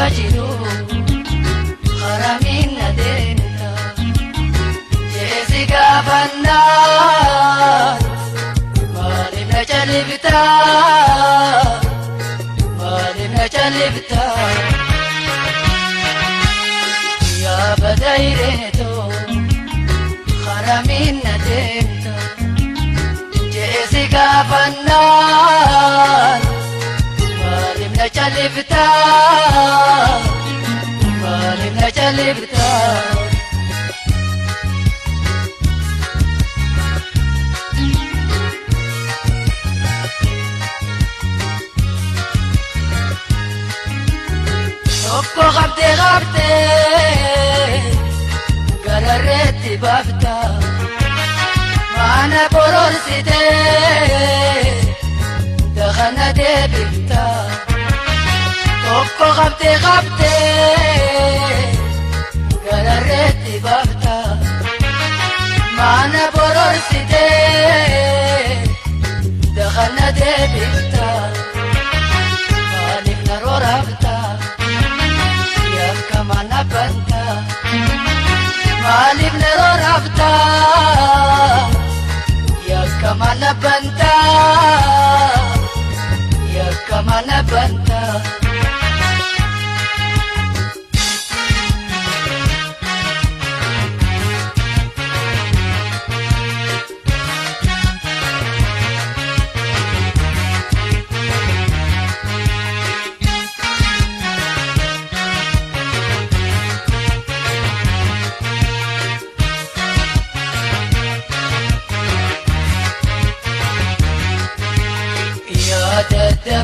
bajiru haramin nadenta jesiga banda malim na chalibta ya badaireto haramin nadenta jesiga banda malim na chalibta Tokko qabde gararreetti baafta maana bororsite dakhana deebifta Tokko qabde gararreetti baafta maana bororsite dakhana deebifta maaliif na roorafta yakkamana banta maaliif na roorafta yakkamana banta yakkamana banta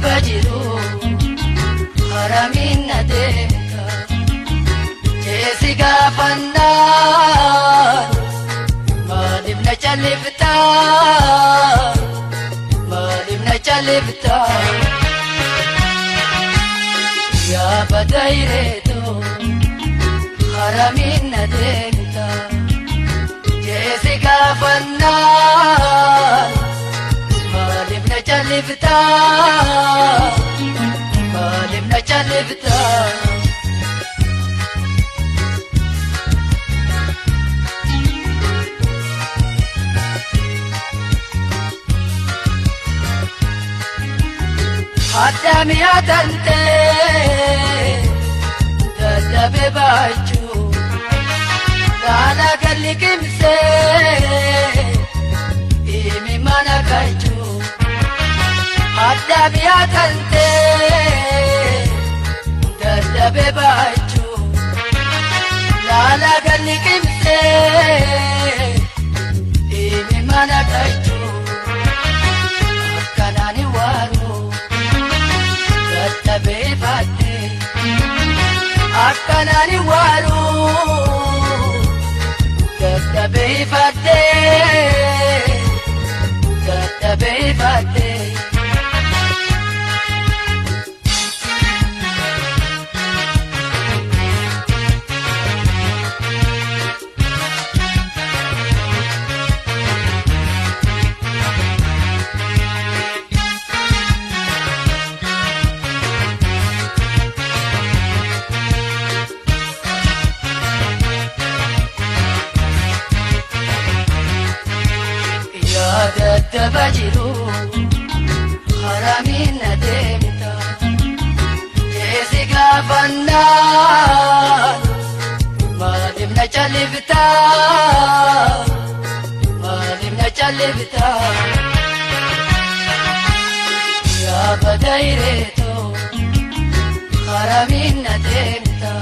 bajiru haramin nadenta jesiga banda malim na chalibta ya badaireto haramin nadenta jesiga banda malim na chalibta haddami hatante dadhabe baachuu gaala galli qimse imi mana galchuu haddami hatante dadhabe baachuu gaala galli qimse imi mana galchuu akkanani waaru dadhabe baate akkanani waaru dadhabe baate dadhabe baate bajiru haramin nadenta jesiga banda malim na chalibta ya badaireto haramin nadenta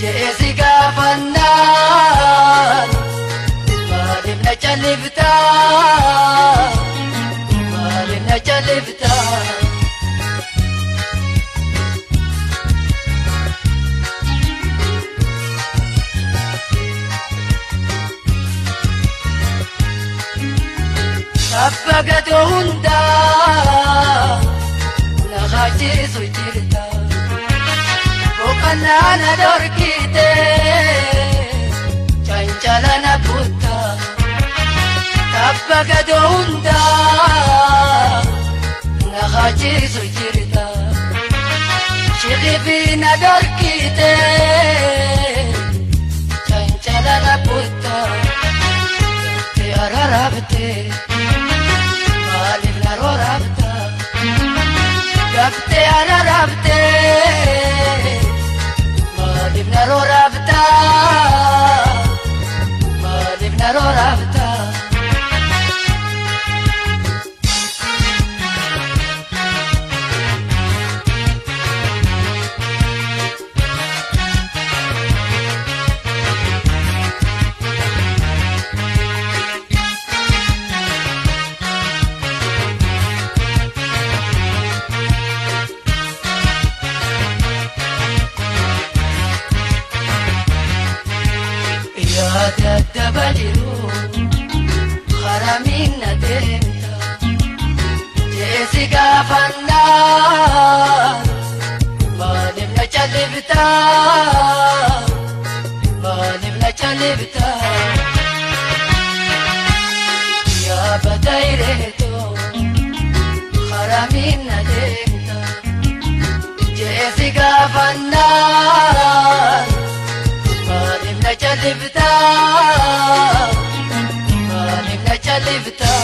jesiga banda malim na chalibta Sabbagatu hunda naqachiisu jirta boqonnaa dorkite chanchalana butta sabbagatu hunda naqachiisu jirta شغفين دركيتي تنجلنا بوتا تيارا رابتي مالبنا رو رابتا قبتي على رابتي مالبنا رو رابتا مالبنا رو رابتا يا تدبليرو خرامين ندمتا جيسيكا فنان ما نبنا جلبتا ما نبنا جلبتا يا بدايرتو خرامين ندمتا جيسيكا فنان جلبتا مالبنا جلبتا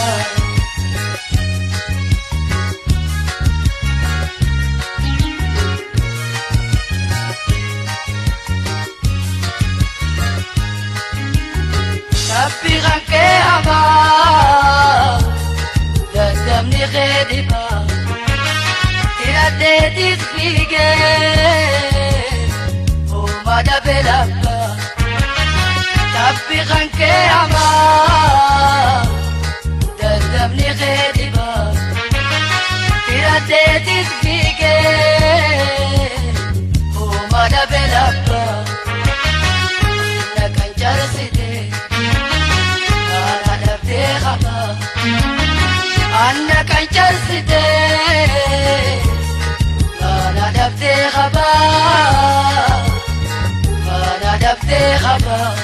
tapi rangke hama dadamni khediba tidak dedis bige umada belaka tapi rangke hama dadamni khediba tidak dedis bige umada belaka nakan jarsite أنا كان جرسدي أنا دبتي خبا أنا دبتي خبا